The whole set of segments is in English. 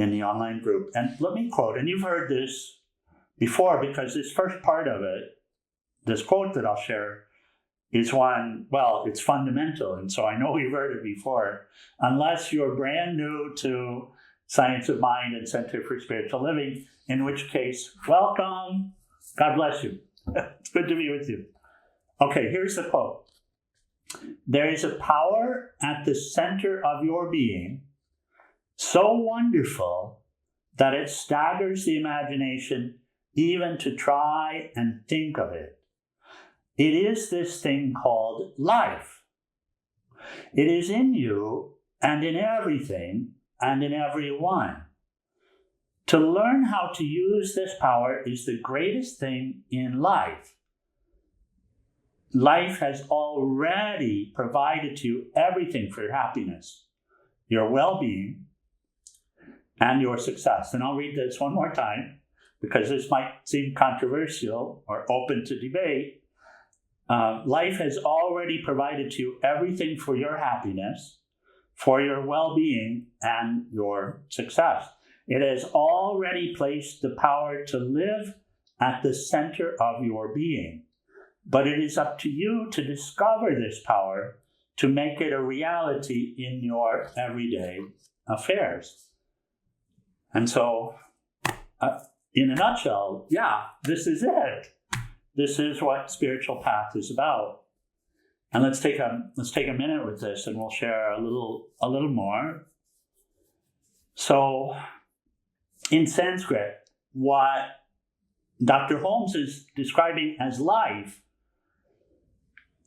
in the online group. And let me quote, and you've heard this before because this first part of it, this quote that I'll share, is one, well, it's fundamental. And so I know we've heard it before. Unless you're brand new to Science of Mind and Center for Spiritual Living, in which case, welcome. God bless you. It's good to be with you. Okay, here's the quote. There is a power at the center of your being so wonderful that it staggers the imagination even to try and think of it. It is this thing called life. It is in you and in everything and in everyone. To learn how to use this power is the greatest thing in life. Life has already provided to you everything for your happiness, your well-being, and your success. And I'll read this one more time because this might seem controversial or open to debate. Life has already provided to you everything for your happiness, for your well-being, and your success. It has already placed the power to live at the center of your being. But it is up to you to discover this power to make it a reality in your everyday affairs. And so, in a nutshell, yeah, this is it. This is what spiritual path is about. And let's take a minute with this, and we'll share a little more. So, in Sanskrit, what Dr. Holmes is describing as life,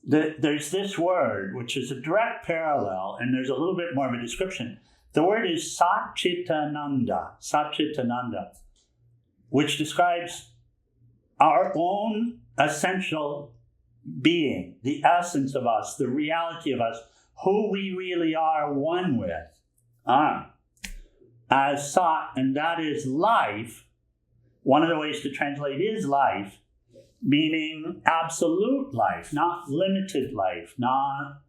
there's this word, which is a direct parallel, and there's a little bit more of a description. The word is Satchitananda, which describes our own essential being, the essence of us, the reality of us, who we really are one with, as Sat, and that is life. One of the ways to translate is life, meaning absolute life, not limited life, not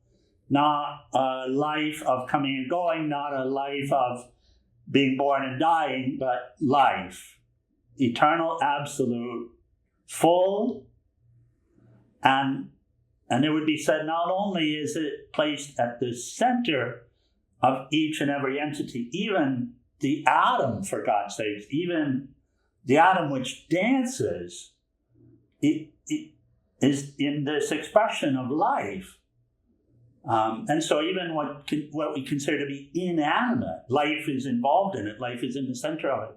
a life of coming and going, not a life of being born and dying, but life, eternal, absolute, full, and it would be said not only is it placed at the center of each and every entity, even the atom, for God's sake, even the atom which dances, it is in this expression of life. And so even what we consider to be inanimate, life is involved in it, life is in the center of it.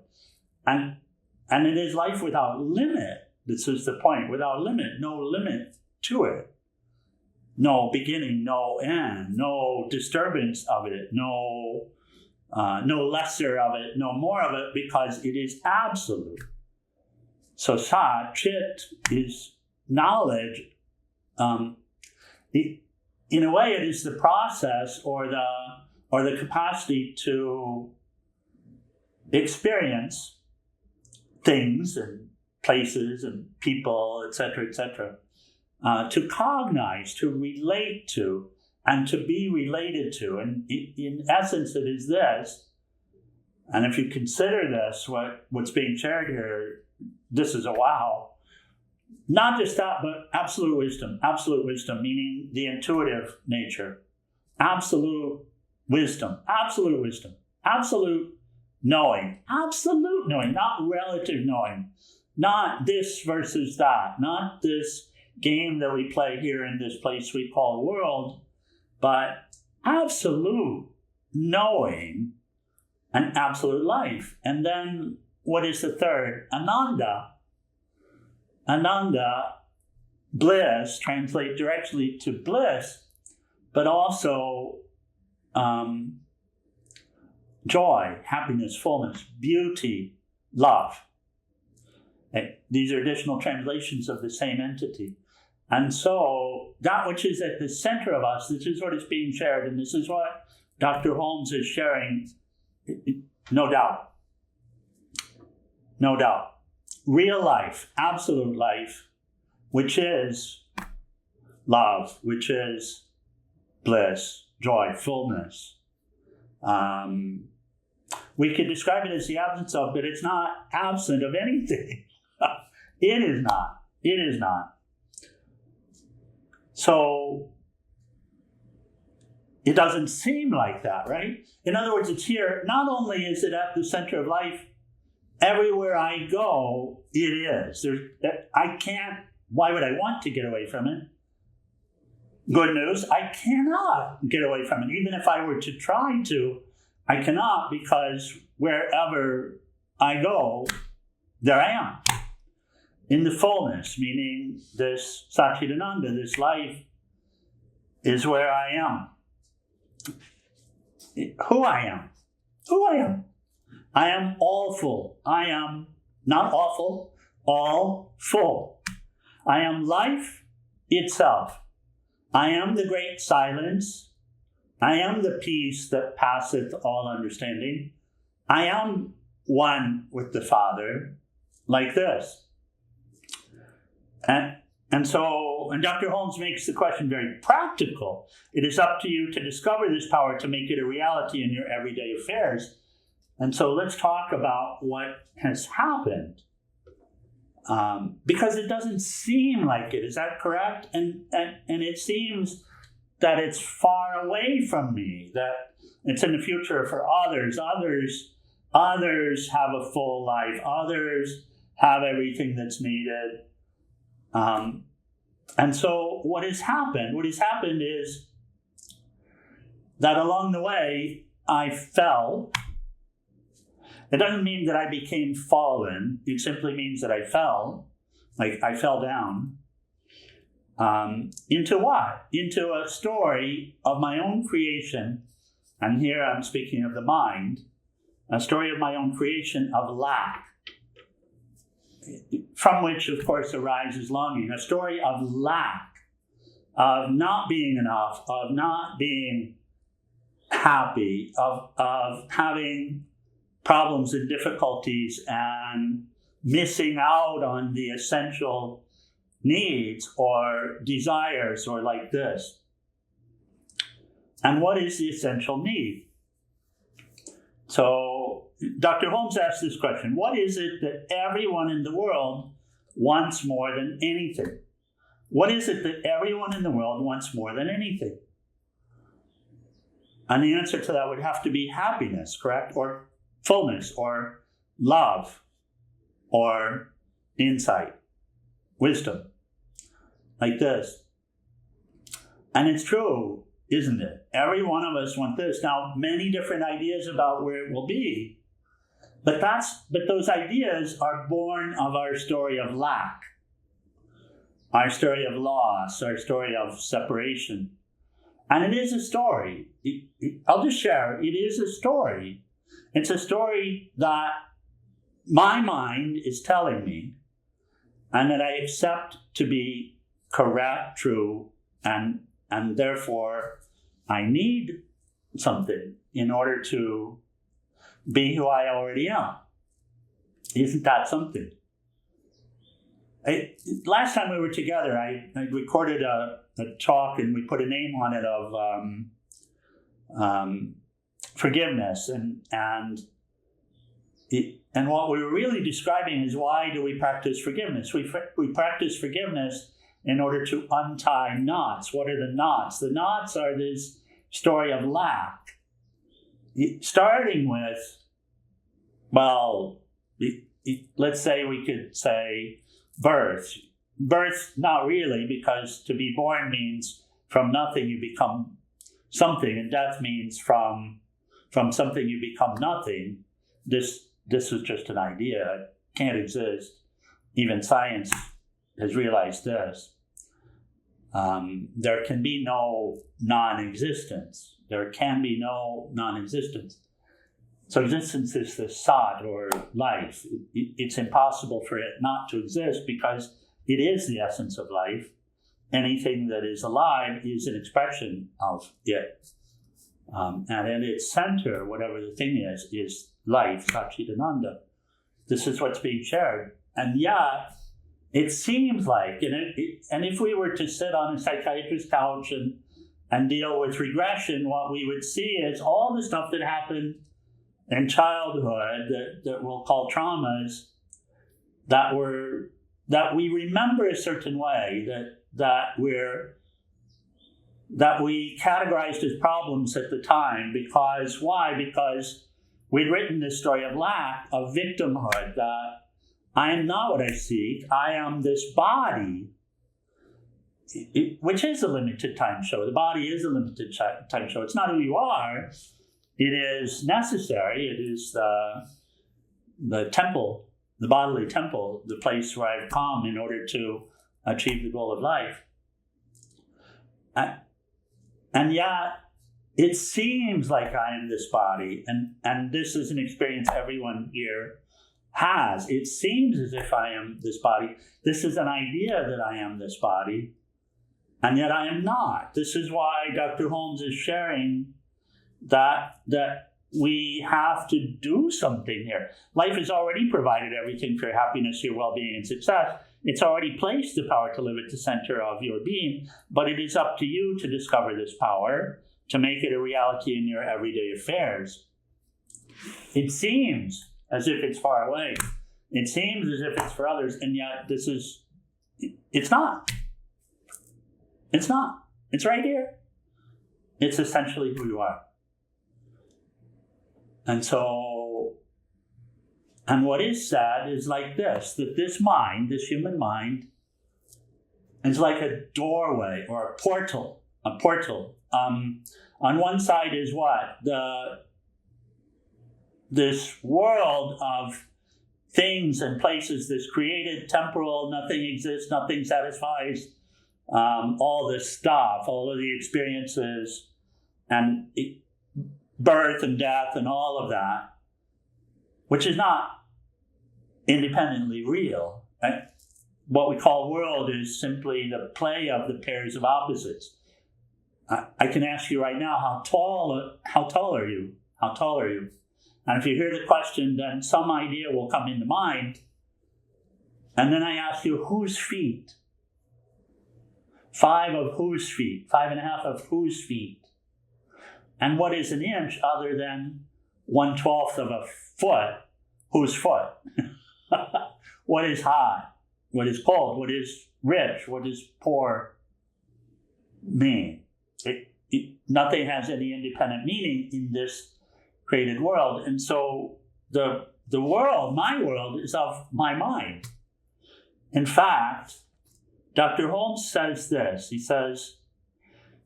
And it is life without limit. This is the point, without limit, no limit to it. No beginning, no end, no disturbance of it, no lesser of it, no more of it, because it is absolute. So Sat, Chit, is knowledge. In a way, it is the process or the capacity to experience things and places and people, etc., to cognize, to relate to, and to be related to. And in essence, it is this. And if you consider this, what's being shared here, this is a wow. Not just that, but absolute wisdom, meaning the intuitive nature. Absolute wisdom, absolute knowing, not relative knowing, not this versus that, not this game that we play here in this place we call world, but absolute knowing and absolute life. And then what is the third? Ananda. Ananda, bliss, translate directly to bliss, but also joy, happiness, fullness, beauty, love. These are additional translations of the same entity. And so that which is at the center of us, this is what is being shared, and this is what Dr. Holmes is sharing, no doubt. No doubt. Real life, absolute life, which is love, which is bliss, joy, fullness, we could describe it as the absence of, but it's not absent of anything. It is not. It is not. So it doesn't seem like that, right? In other words, it's here. Not only is it at the center of life, everywhere I go, it is. I can't, why would I want to get away from it? Good news, I cannot get away from it. Even if I were to try to, I cannot, because wherever I go, there I am. In the fullness, meaning this Satchidananda, this life, is where I am. Who I am. Who I am. I am all full. I am not awful, all full. I am life itself. I am the great silence. I am the peace that passeth all understanding. I am one with the Father, like this. And Dr. Holmes makes the question very practical. It is up to you to discover this power to make it a reality in your everyday affairs. And so let's talk about what has happened. Because it doesn't seem like it. Is that correct? And it seems that it's far away from me, that it's in the future for others. Others have a full life. Others have everything that's needed. And so what has happened is that along the way, I fell. It doesn't mean that I became fallen. It simply means that I fell, like I fell down. Into what? Into a story of my own creation. And here I'm speaking of the mind. A story of my own creation of lack. From which, of course, arises longing. A story of lack. Of not being enough. Of not being happy. Of having problems and difficulties and missing out on the essential needs or desires or like this. And what is the essential need? So Dr. Holmes asked this question: what is it that everyone in the world wants more than anything? What is it that everyone in the world wants more than anything? And the answer to that would have to be happiness, correct? Or fullness, or love, or insight, wisdom, like this. And it's true, isn't it? Every one of us wants this. Now, many different ideas about where it will be, but those ideas are born of our story of lack, our story of loss, our story of separation. And it is a story. I'll just share, it is a story. It's a story that my mind is telling me and that I accept to be correct, true, and therefore I need something in order to be who I already am. Isn't that something? Last time we were together, I recorded a talk and we put a name on it of forgiveness, and what we were really describing is, why do we practice forgiveness? We practice forgiveness in order to untie knots. What are the knots? The knots are this story of lack, starting with, well, let's say we could say birth. Birth, not really, because to be born means from nothing you become something, and death means from something you become nothing. This is just an idea. It can't exist. Even science has realized this. There can be no non-existence. There can be no non-existence. So existence is the sat, or life. It's impossible for it not to exist because it is the essence of life. Anything that is alive is an expression of it. And at its center, whatever the thing is life, Satchidananda. This is what's being shared. And yet, it seems like, and if we were to sit on a psychiatrist's couch and deal with regression, what we would see is all the stuff that happened in childhood that we'll call traumas that we remember a certain way, that we categorized as problems at the time. Because why? Because we'd written this story of lack, of victimhood, that I am not what I seek. I am this body, which is a limited time show. The body is a limited time show. It's not who you are. It is necessary. It is the temple, the bodily temple, the place where I've come in order to achieve the goal of life. And yet, it seems like I am this body, and this is an experience everyone here has. It seems as if I am this body. This is an idea that I am this body, and yet I am not. This is why Dr. Holmes is sharing that we have to do something here. Life has already provided everything for your happiness, your well-being, and success. It's already placed the power to live at the center of your being, but it is up to you to discover this power, to make it a reality in your everyday affairs. It seems as if it's far away. It seems as if it's for others, and yet it's not. It's not. It's right here. It's essentially who you are. And what is sad is like this, that this mind, this human mind, is like a doorway or a portal. On one side is what? This world of things and places, this created temporal, nothing exists, nothing satisfies, all this stuff, all of the experiences, and birth and death and all of that, which is not independently real. Right? What we call world is simply the play of the pairs of opposites. I can ask you right now, how tall are you? How tall are you? And if you hear the question, then some idea will come into mind. And then I ask you, whose feet? 5 of whose feet? 5.5 of whose feet? And what is an inch other than 1/12 of a foot? Whose foot? What is hot? What is cold? What is rich? What is poor mean? Nothing has any independent meaning in this created world. And so the world, my world, is of my mind. In fact, Dr. Holmes says this. He says,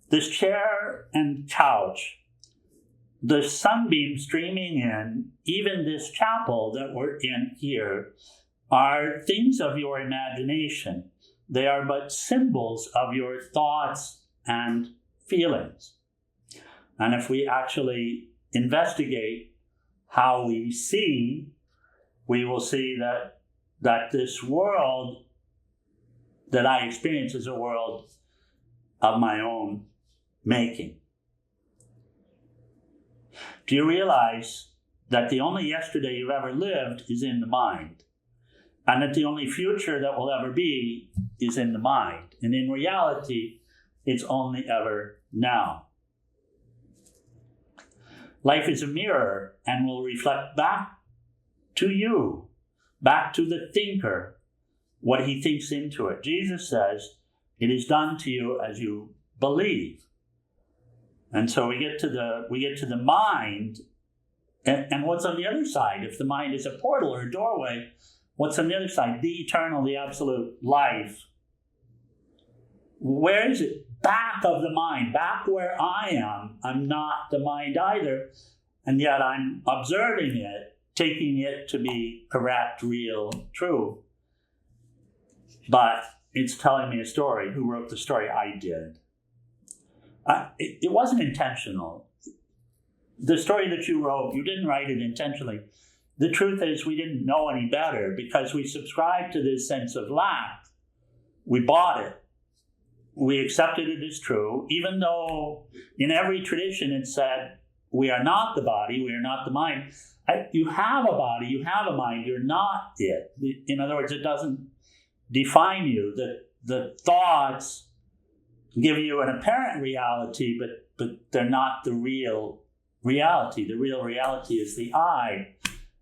this chair and couch, the sunbeam streaming in, even this chapel that we're in here, are things of your imagination. They are but symbols of your thoughts and feelings. And if we actually investigate how we see, we will see that this world that I experience is a world of my own making. Do you realize that the only yesterday you've ever lived is in the mind? And that the only future that will ever be is in the mind. And in reality, it's only ever now. Life is a mirror and will reflect back to you, back to the thinker, what he thinks into it. Jesus says, it is done to you as you believe. And so we get to the mind, and what's on the other side? If the mind is a portal or a doorway, what's on the other side? The eternal, the absolute life. Where is it? Back of the mind, back where I am. I'm not the mind either, and yet I'm observing it, taking it to be correct, real, true. But it's telling me a story. Who wrote the story? I did. It wasn't intentional. The story that you wrote, you didn't write it intentionally. The truth is we didn't know any better because we subscribed to this sense of lack. We bought it. We accepted it as true, even though in every tradition it said, we are not the body, we are not the mind. You have a body, you have a mind, you're not it. In other words, it doesn't define you. The thoughts give you an apparent reality, but they're not the real reality. The real reality is the I,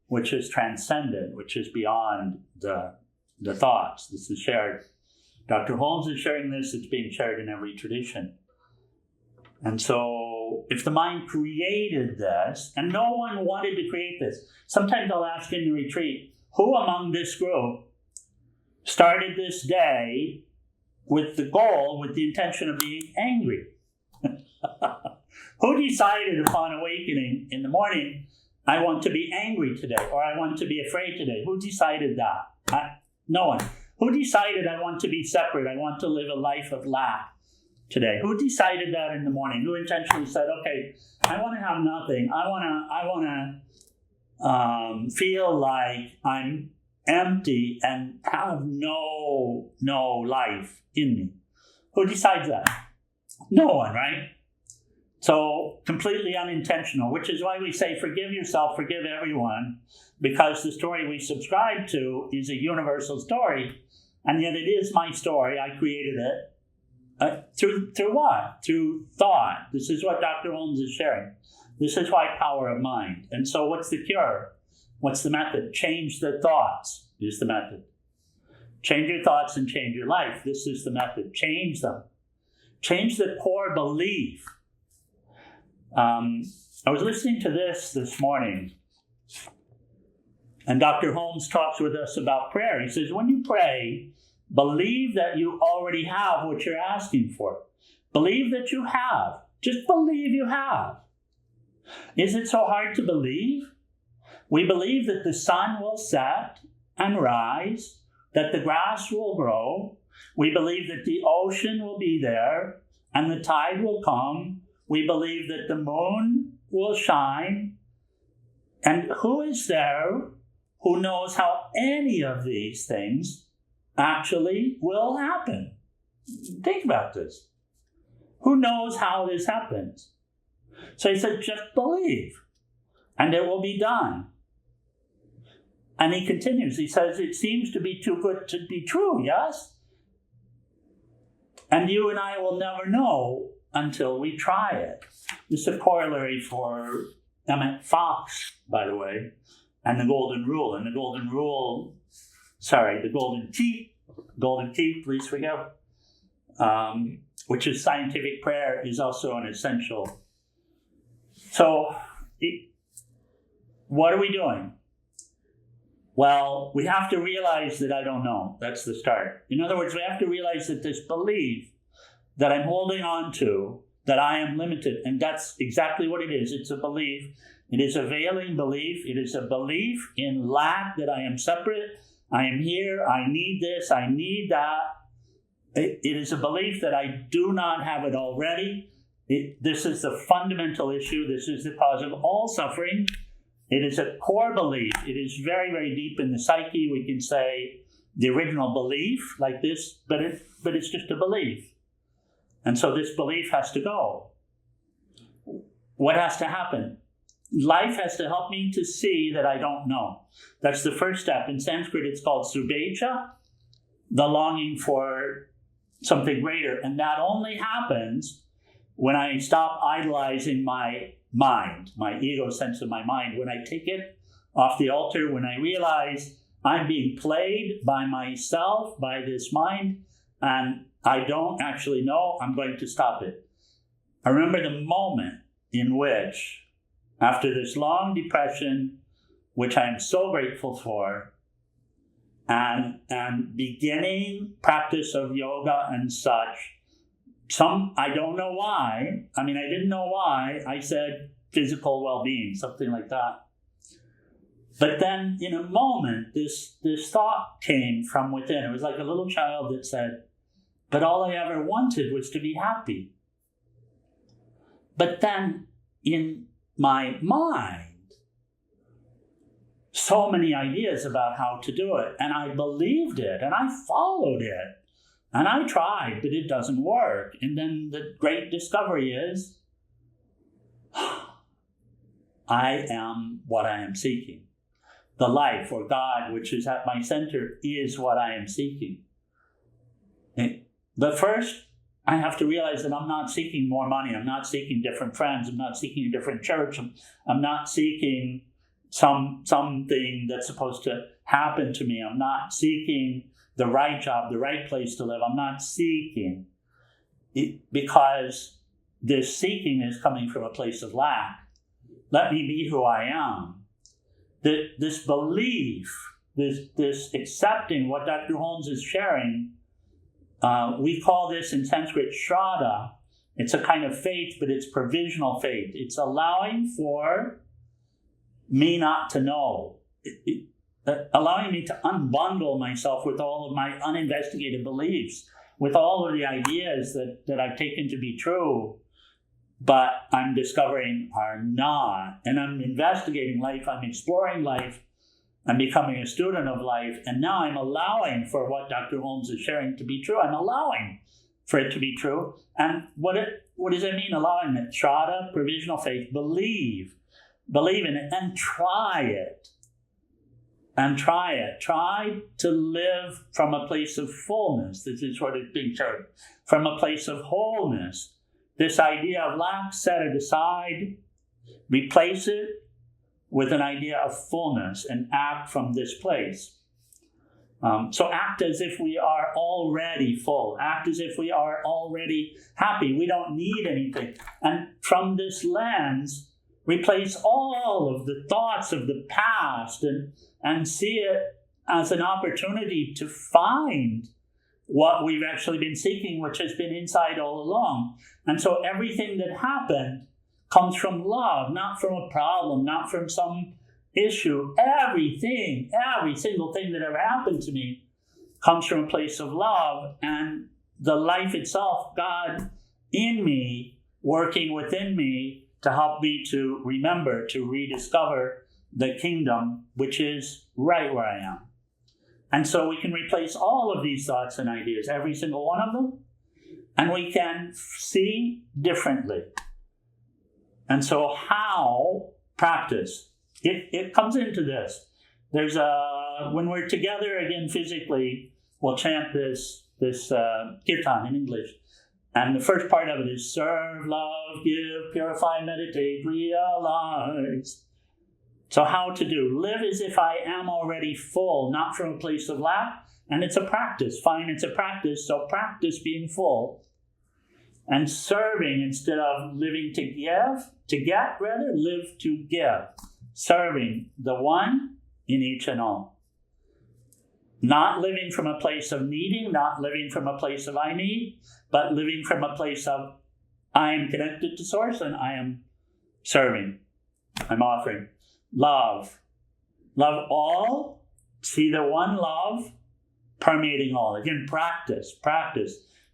which is transcendent, which is beyond the thoughts. This is shared. Dr. Holmes is sharing this. It's being shared in every tradition. And so if the mind created this, and no one wanted to create this, sometimes I'll ask in the retreat, who among this group started this day with the goal, with the intention of being angry? Who decided upon awakening in the morning, I want to be angry today, or I want to be afraid today? Who decided that? No one. Who decided I want to be separate? I want to live a life of lack today? Who decided that in the morning? Who intentionally said, okay, I want to have nothing. I want to feel like I'm empty and have no life in me? Who decides that? No one, right? So completely unintentional, which is why we say forgive yourself, forgive everyone, because the story we subscribe to is a universal story, and yet it is my story. I created it. Through what? Through thought. This is what Dr. Holmes is sharing. This is why power of mind. And so what's the cure? What's the method? Change the thoughts is the method. Change your thoughts and change your life. This is the method. Change them. Change the core belief. I was listening to this morning, and Dr. Holmes talks with us about prayer. He says, when you pray, believe that you already have what you're asking for. Believe that you have. Just believe you have. Is it so hard to believe? We believe that the sun will set and rise, that the grass will grow. We believe that the ocean will be there and the tide will come. We believe that the moon will shine. And who is there who knows how any of these things actually will happen? Think about this. Who knows how this happens? So he said, just believe, and it will be done. And he continues. He says, it seems to be too good to be true, yes? And you and I will never know until we try it. This is a corollary for Emmett Fox, by the way, and the Golden Rule. And the Golden Rule, the Golden Teeth, please forgive, which is scientific prayer, is also an essential. So, what are we doing? Well, we have to realize that I don't know. That's the start. In other words, we have to realize that this belief that I'm holding on to, that I am limited, and that's exactly what it is. It's a belief. It is a veiling belief. It is a belief in lack, that I am separate, I am here, I need this, I need that. It is a belief that I do not have it already. This is the fundamental issue. This is the cause of all suffering. It is a core belief. It is very, very deep in the psyche. We can say the original belief like this, but it's just a belief. And so this belief has to go. What has to happen? Life has to help me to see that I don't know. That's the first step. In Sanskrit, it's called subhecha, the longing for something greater. And that only happens when I stop idolizing my mind, my ego sense of my mind. When I take it off the altar, when I realize I'm being played by myself, by this mind, and I don't actually know, I'm going to stop it. I remember the moment in which, after this long depression, which I am so grateful for, and beginning practice of yoga and such, I don't know why, I didn't know why, I said physical well-being, something like that. But then in a moment, this thought came from within. It was like a little child that said, but all I ever wanted was to be happy. But then in my mind, so many ideas about how to do it. And I believed it, and I followed it. And I tried, but it doesn't work. And then the great discovery is, I am what I am seeking. The life, or God, which is at my center, is what I am seeking. The first I have to realize that I'm not seeking more money. I'm not seeking different friends. I'm not seeking a different church. I'm not seeking something that's supposed to happen to me. I'm not seeking the right job, the right place to live. I'm not seeking it because this seeking is coming from a place of lack. Let me be who I am. This belief, this accepting what Dr. Holmes is sharing, we call this in Sanskrit Shraddha. It's a kind of faith, but it's provisional faith. It's allowing for me not to know. Allowing me to unbundle myself with all of my uninvestigated beliefs, with all of the ideas that I've taken to be true, but I'm discovering are not. And I'm investigating life, I'm exploring life, I'm becoming a student of life, and now I'm allowing for what Dr. Holmes is sharing to be true. I'm allowing for it to be true. And what does it mean, allowing it? Shraddha, provisional faith, believe in it, and try it. And try it. Try to live from a place of fullness. This is what is being shared. From a place of wholeness. This idea of lack, set it aside, replace it with an idea of fullness, and act from this place. So act as if we are already full. Act as if we are already happy. We don't need anything. And from this lens, replace all of the thoughts of the past and see it as an opportunity to find what we've actually been seeking, which has been inside all along. And so everything that happened comes from love, not from a problem, not from some issue. Everything, every single thing that ever happened to me comes from a place of love, and the life itself, God in me, working within me to help me to remember, to rediscover the kingdom, which is right where I am. And so we can replace all of these thoughts and ideas, every single one of them, and we can see differently. And so how practice? It comes into this. There's when we're together again physically, we'll chant this kirtan in English. And the first part of it is serve, love, give, purify, meditate, realize. So how to do? Live as if I am already full, not from a place of lack. And it's a practice. Fine, it's a practice. So practice being full. And serving instead of living to get, live to give. Serving the one in each and all. Not living from a place of needing, not living from a place of I need, but living from a place of I am connected to Source and I am serving. I'm offering. Love. Love all. See the one love permeating all. Again, practice.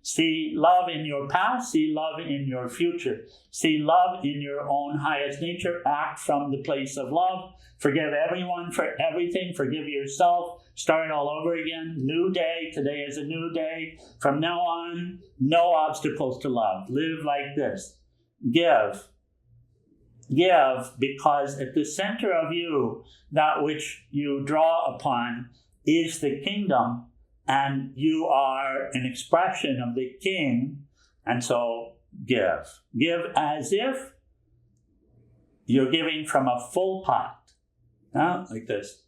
See love in your past. See love in your future. See love in your own highest nature. Act from the place of love. Forgive everyone for everything. Forgive yourself. Start all over again. New day. Today is a new day. From now on, no obstacles to love. Live like this. Give. Give, because at the center of you, that which you draw upon is the kingdom, and you are an expression of the king, and so give. Give as if you're giving from a full pot, like this.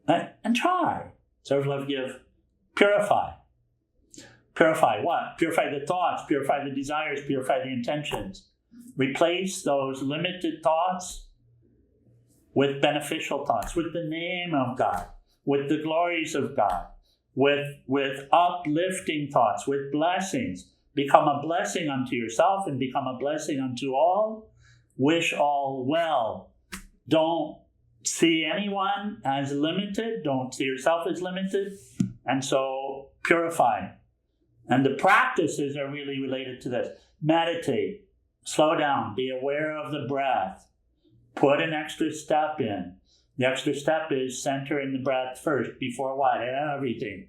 And try. Serve, love, give. Purify. Purify what? Purify the thoughts, purify the desires, purify the intentions. Replace those limited thoughts with beneficial thoughts, with the name of God, with the glories of God, with uplifting thoughts, with blessings. Become a blessing unto yourself and become a blessing unto all. Wish all well. Don't see anyone as limited. Don't see yourself as limited. And so purify. And the practices are really related to this. Meditate. Slow down. Be aware of the breath. Put an extra step in. The extra step is center in the breath first. Before what? Everything.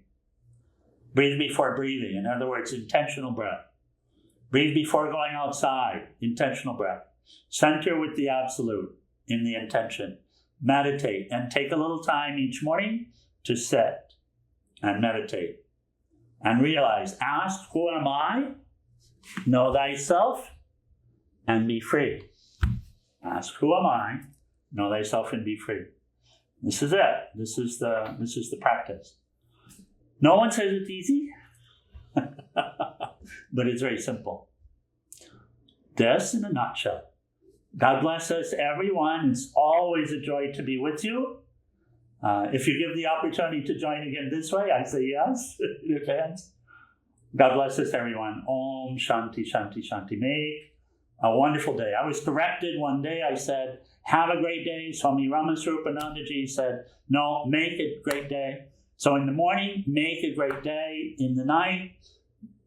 Breathe before breathing. In other words, intentional breath. Breathe before going outside. Intentional breath. Center with the absolute in the intention. Meditate. And take a little time each morning to sit and meditate. and realize, ask, who am I? Know thyself and be free. Ask, who am I? Know thyself and be free. This is it. This is the practice. No one says it's easy, but it's very simple. This in a nutshell. God bless us, everyone. It's always a joy to be with you. If you give the opportunity to join again this way, I say yes in advance. God bless us, everyone. Om Shanti Shanti Shanti. Make a wonderful day. I was corrected one day. I said, have a great day. Swami Ramasrupanandaji said, no, make it a great day. So in the morning, make a great day. In the night,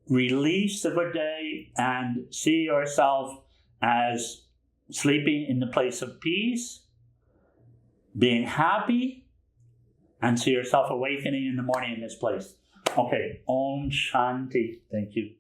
release the good day and see yourself as sleeping in the place of peace, being happy, and see yourself awakening in the morning in this place. Okay, Om Shanti. Thank you.